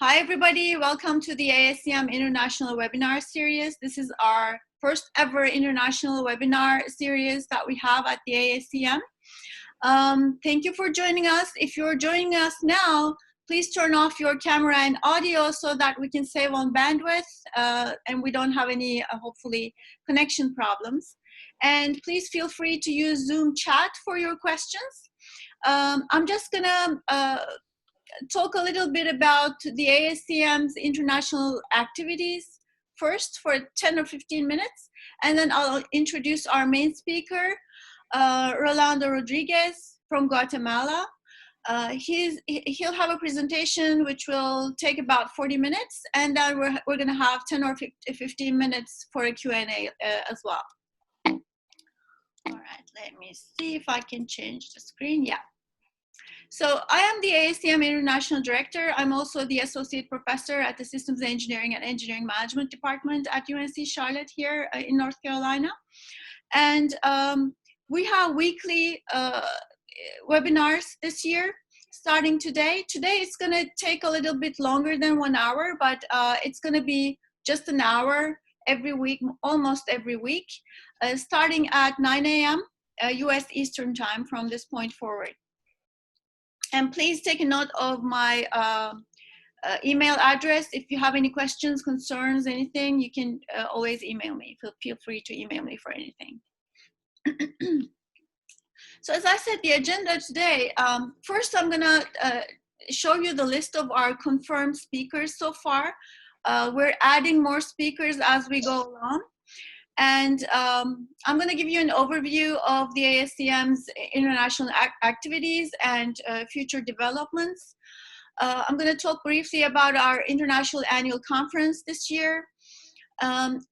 Hi, everybody. Welcome to the ASEM International Webinar Series. This is our first ever international webinar series that we have at the ASEM. Thank you for joining us. If you're joining us now, please turn off your camera and audio so that we can save on bandwidth and we don't have any, hopefully, connection problems. And please feel free to use Zoom chat for your questions. I'm just gonna talk a little bit about the ASEM's international activities first for 10 or 15 minutes, and then I'll introduce our main speaker, Rolando Rodriguez from Guatemala. He'll have a presentation which will take about 40 minutes, and then we're going to have 10 or 15 minutes for a Q&A as well. All right, let me see if I can change the screen. Yeah. So I am the ASEM International Director. I'm also the Associate Professor at the Systems Engineering and Engineering Management Department at UNC Charlotte here in North Carolina. And we have weekly webinars this year, starting today. Today it's gonna take a little bit longer than 1 hour, but it's gonna be just an hour every week, almost every week, starting at 9 a.m. US Eastern Time from this point forward. And please take a note of my email address. If you have any questions, concerns, anything, you can always email me. Feel free to email me for anything. So as I said, the agenda today, first I'm gonna show you the list of our confirmed speakers so far. We're adding more speakers as we go along. And I'm going to give you an overview of the ASEM's international activities and future developments. I'm going to talk briefly about our international annual conference this year. And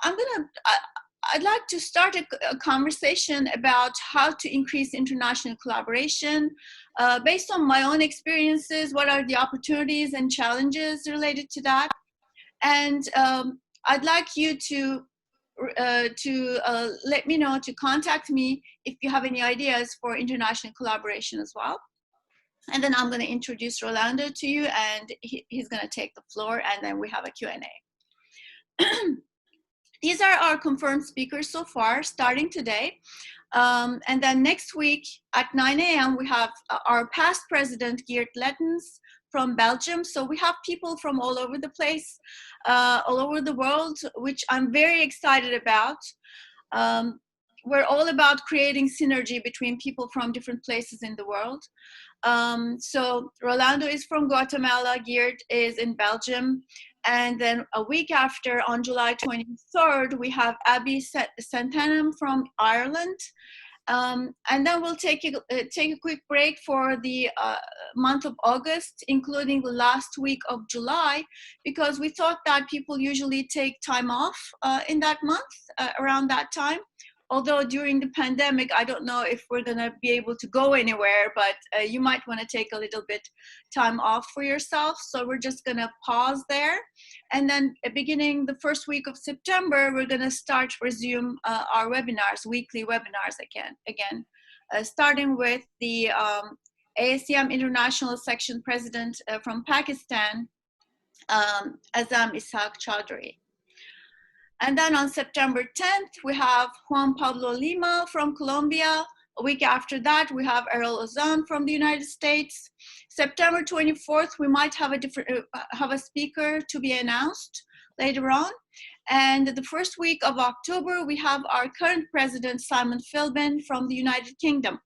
I'd like to start a conversation about how to increase international collaboration. Based on my own experiences, what are the opportunities and challenges related to that? And I'd like you to let me know, to contact me if you have any ideas for international collaboration as well. And then I'm going to introduce Rolando to you, and he's going to take the floor, and then we have a Q&A. These are our confirmed speakers so far, starting today. And then next week at 9 a.m., we have our past president, Geert Lettens, from Belgium. So we have people from all over the place, all over the world, which I'm very excited about. We're all about creating synergy between people from different places in the world. So Rolando is from Guatemala, Geert is in Belgium. And then a week after, on July 23rd, we have Abby Santanum from Ireland. And then we'll take a quick break for the month of August, including the last week of July, because we thought that people usually take time off in that month, around that time. Although during the pandemic, I don't know if we're gonna be able to go anywhere, but you might wanna take a little bit time off for yourself. So we're just gonna pause there. And then beginning the first week of September, we're gonna resume our webinars, weekly webinars again, starting with the ASEM International Section President from Pakistan, Azam Ishaq Chaudhry. And then on September 10th, we have Juan Pablo Lima from Colombia. A week after that, we have Errol Ozan from the United States. September 24th, we might have a speaker to be announced later on. And the first week of October, we have our current president, Simon Philbin from the United Kingdom.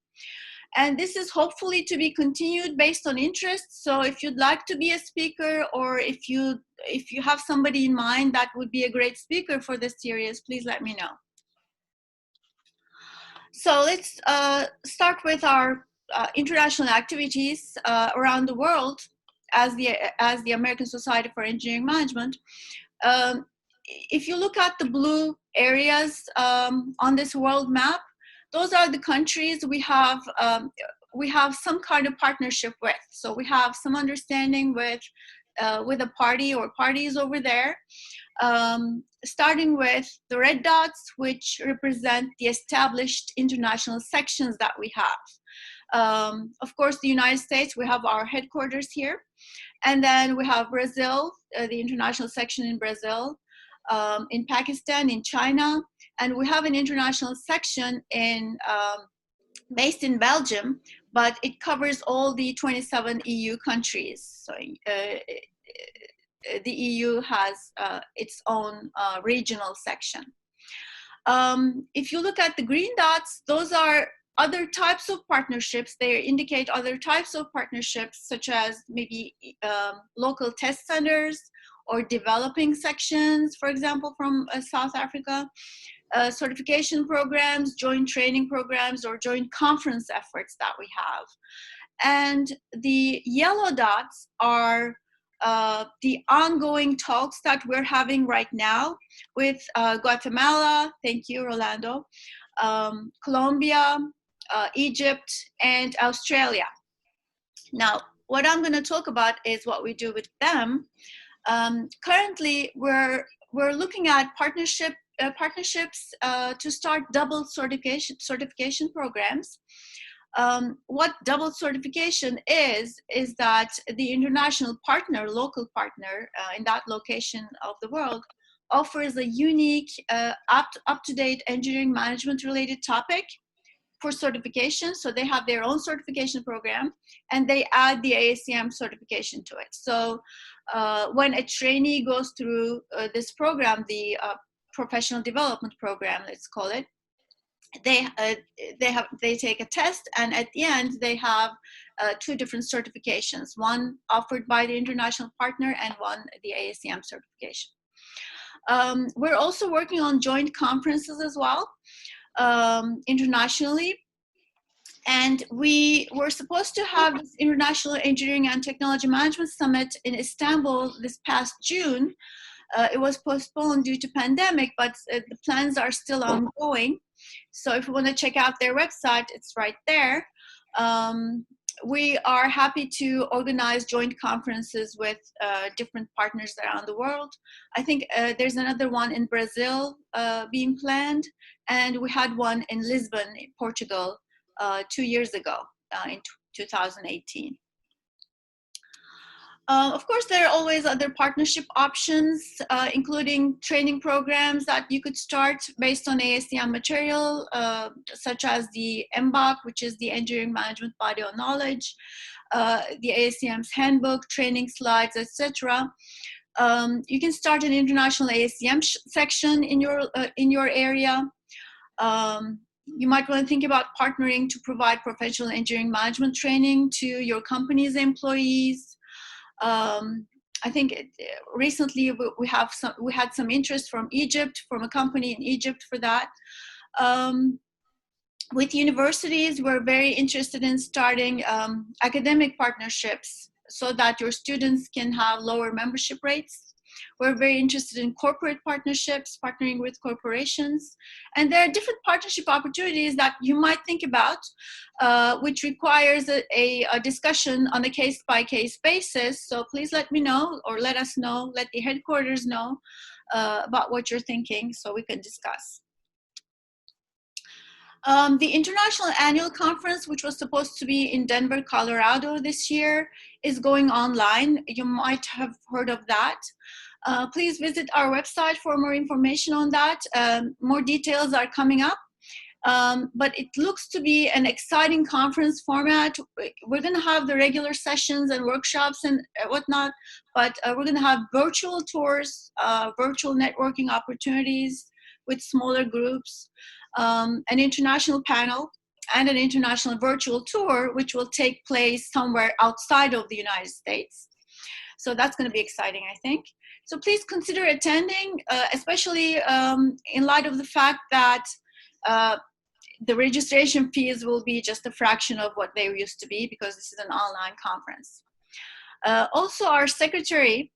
And this is hopefully to be continued based on interest. So if you'd like to be a speaker, or if you have somebody in mind that would be a great speaker for this series, please let me know. So let's start with our international activities around the world as the American Society for Engineering Management. If you look at the blue areas on this world map, those are the countries we have some kind of partnership with. So we have some understanding with a party or parties over there, starting with the red dots, which represent the established international sections that we have. Of course, the United States, we have our headquarters here. And then we have Brazil, the international section in Brazil, in Pakistan, in China, and we have an international section based in Belgium, but it covers all the 27 EU countries. So the EU has its own regional section. If you look at the green dots, those are other types of partnerships. They indicate other types of partnerships, such as maybe local test centers or developing sections, for example, from South Africa, certification programs, joint training programs, or joint conference efforts that we have. And the yellow dots are the ongoing talks that we're having right now with Guatemala, thank you, Rolando, Colombia, Egypt, and Australia. Now, what I'm going to talk about is what we do with them. Currently, we're looking at partnerships to start double certification programs. What double certification is that the international partner, local partner in that location of the world offers a unique, up-to-date engineering management related topic for certification. So they have their own certification program and they add the ASEM certification to it. So when a trainee goes through this program, the professional development program, let's call it, they take a test, and at the end they have two different certifications, one offered by the international partner and one the ASEM certification. We're also working on joint conferences as well, internationally. And we were supposed to have this International Engineering and Technology Management Summit in Istanbul this past June. It was postponed due to pandemic, but the plans are still ongoing. So if you want to check out their website, it's right there. We are happy to organize joint conferences with different partners around the world. I think there's another one in Brazil being planned, and we had one in Lisbon, Portugal, 2 years ago in 2018. Of course, there are always other partnership options, including training programs that you could start based on ASEM material, such as the MBOK, which is the Engineering Management Body of Knowledge, the ASEM's handbook, training slides, etc. You can start an international ASEM section in your area. You might want to think about partnering to provide professional engineering management training to your company's employees. I think recently we had some interest from Egypt, from a company in Egypt for that. With universities, we're very interested in starting academic partnerships so that your students can have lower membership rates. We're very interested in corporate partnerships, partnering with corporations. And there are different partnership opportunities that you might think about, which requires a discussion on a case-by-case basis. So please let me know, or let us know, let the headquarters know about what you're thinking so we can discuss. The International Annual Conference, which was supposed to be in Denver, Colorado this year, is going online. You might have heard of that. Please visit our website for more information on that. More details are coming up. But it looks to be an exciting conference format. We're going to have the regular sessions and workshops and whatnot, but we're going to have virtual tours, virtual networking opportunities with smaller groups, an international panel, and an international virtual tour, which will take place somewhere outside of the United States. So that's going to be exciting, I think. So please consider attending, especially in light of the fact that the registration fees will be just a fraction of what they used to be, because this is an online conference. Also, our secretary,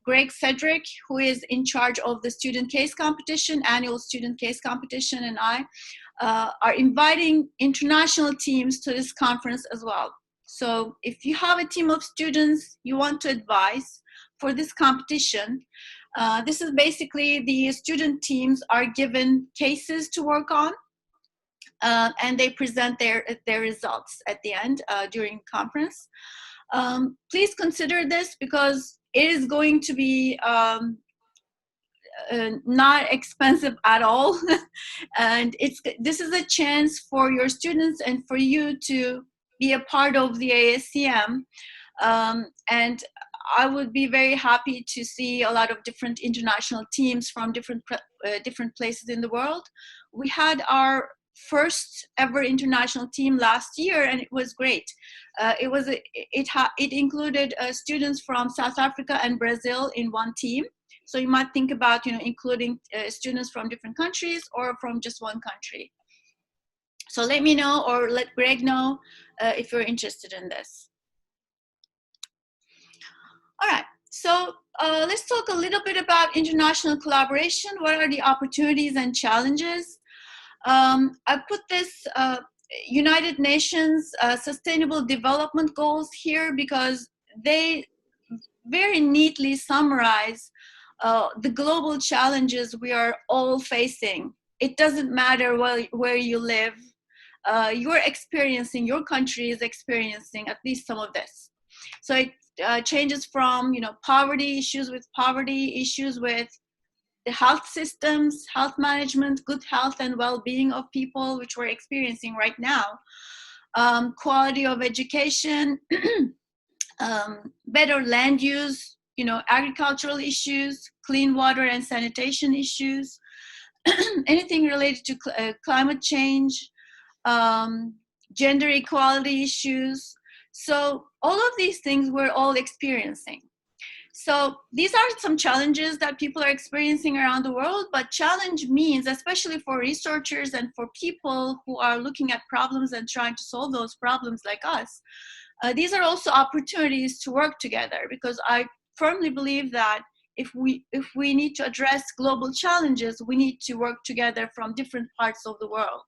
Greg Cedric, who is in charge of the student case competition, annual student case competition, and I are inviting international teams to this conference as well. So if you have a team of students you want to advise for this competition, this is basically the student teams are given cases to work on, and they present their results at the end during conference. Please consider this because it is going to be not expensive at all. And this is a chance for your students and for you to be a part of the ASEM. And I would be very happy to see a lot of different international teams from different places in the world. We had our first ever international team last year, and it was great. It included students from South Africa and Brazil in one team. So you might think about, including students from different countries or from just one country. So let me know, or let Greg know if you're interested in this. All right, so let's talk a little bit about international collaboration. What are the opportunities and challenges? I put this United Nations Sustainable Development Goals here because they very neatly summarize the global challenges we are all facing. It doesn't matter where you live. Your country is experiencing at least some of this. So it changes from, poverty, issues with the health systems, health management, good health and well-being of people, which we're experiencing right now, quality of education, better land use, agricultural issues, clean water and sanitation issues, anything related to climate change, gender equality issues. So all of these things we're all experiencing. So these are some challenges that people are experiencing around the world, but challenge means, especially for researchers and for people who are looking at problems and trying to solve those problems like us, these are also opportunities to work together, because I firmly believe that if we need to address global challenges, we need to work together from different parts of the world.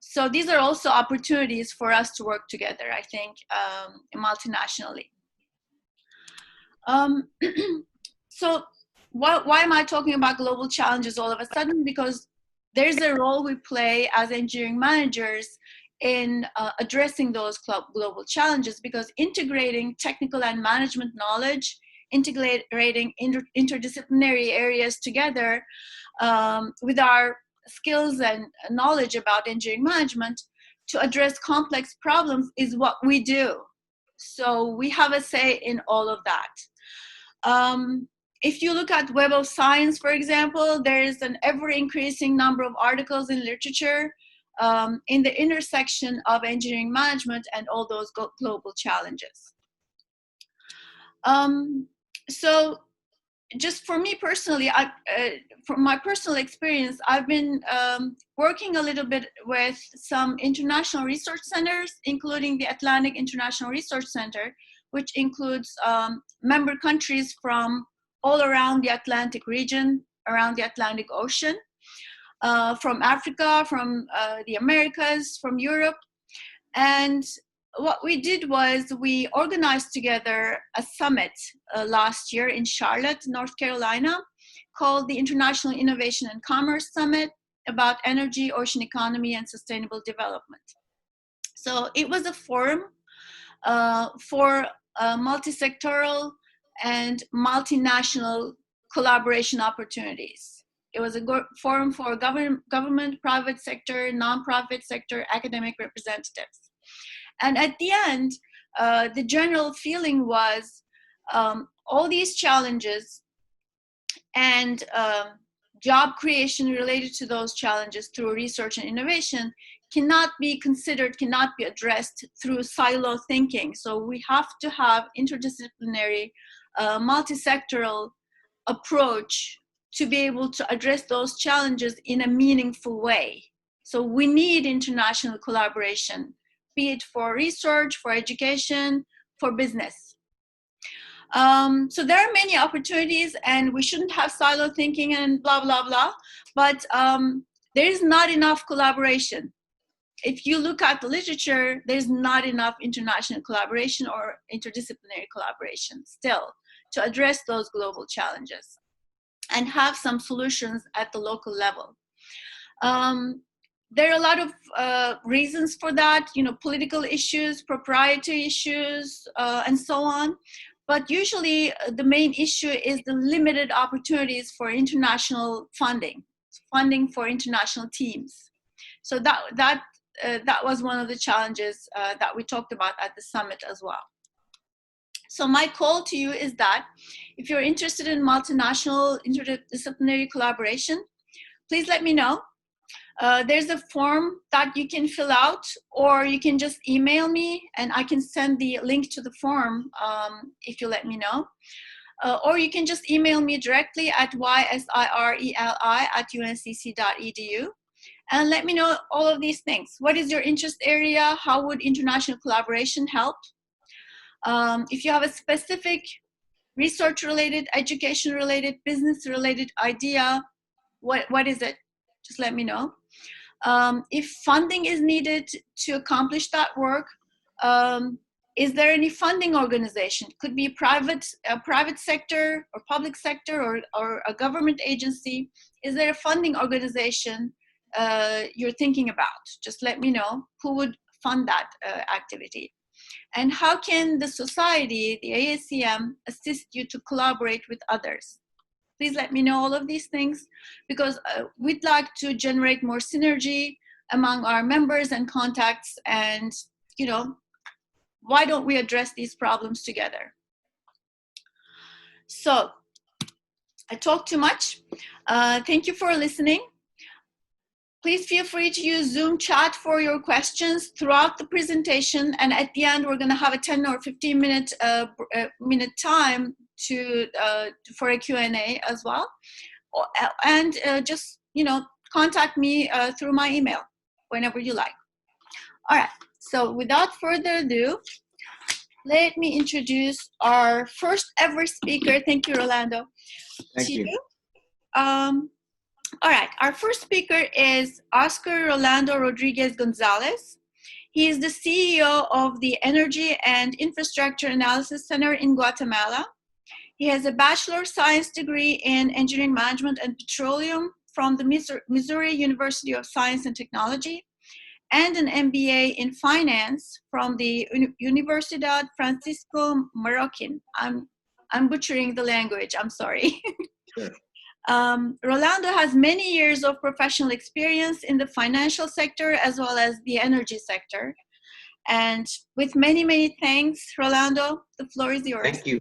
So these are also opportunities for us to work together, I think, multinationally. So why am I talking about global challenges all of a sudden? Because there's a role we play as engineering managers in addressing those global challenges, because integrating technical and management knowledge, integrating interdisciplinary areas together with our skills and knowledge about engineering management to address complex problems is what we do. So we have a say in all of that. If you look at Web of Science, for example, there is an ever-increasing number of articles in literature in the intersection of engineering management and all those global challenges. So just for me personally, from my personal experience, I've been working a little bit with some international research centers, including the Atlantic International Research Center, which includes member countries from all around the Atlantic region, around the Atlantic Ocean, from Africa, from the Americas, from Europe. And what we did was we organized together a summit last year in Charlotte, North Carolina, called the International Innovation and Commerce Summit, about energy, ocean economy, and sustainable development. So it was a forum for multi-sectoral and multinational collaboration opportunities. It was a forum for government, private sector, nonprofit sector, academic representatives. And at the end, the general feeling was all these challenges and job creation related to those challenges through research and innovation cannot be considered, cannot be addressed through silo thinking. So we have to have interdisciplinary, multi-sectoral approach to be able to address those challenges in a meaningful way. So we need international collaboration, be it for research, for education, for business. So there are many opportunities, and we shouldn't have silo thinking and blah, blah, blah, but there is not enough collaboration. If you look at the literature, there's not enough international collaboration or interdisciplinary collaboration still to address those global challenges and have some solutions at the local level. There are a lot of reasons for that, political issues, proprietary issues, and so on. But usually the main issue is the limited opportunities for international funding for international teams. So that was one of the challenges that we talked about at the summit as well. So my call to you is that if you're interested in multinational interdisciplinary collaboration, please let me know. There's a form that you can fill out, or you can just email me and I can send the link to the form if you let me know. Or you can just email me directly at ysireli@uncc.edu and let me know all of these things. What is your interest area? How would international collaboration help? If you have a specific research-related, education-related, business-related idea, what is it? Just let me know. If funding is needed to accomplish that work, is there any funding organization? Could be a private sector or public sector or a government agency. Is there a funding organization you're thinking about? Just let me know who would fund that activity. And how can the society, the ASEM, assist you to collaborate with others? Please let me know all of these things, because we'd like to generate more synergy among our members and contacts, and why don't we address these problems together? So I talked too much. Thank you for listening. Please feel free to use Zoom chat for your questions throughout the presentation, and at the end we're going to have a 10 or 15 minute time for a Q&A as well. And just contact me through my email whenever you like. All right, so without further ado, let me introduce our first ever speaker. Thank you, Rolando. Thank you. All right, our first speaker is Oscar Rolando Rodriguez Gonzalez. He is the CEO of the Energy and Infrastructure Analysis Center in Guatemala. He has a Bachelor of Science degree in Engineering Management and Petroleum from the Missouri University of Science and Technology, and an MBA in Finance from the Universidad Francisco Marroquín. I'm butchering the language, I'm sorry. Sure. Rolando has many years of professional experience in the financial sector as well as the energy sector. And with many, many thanks, Rolando, the floor is yours. Thank you.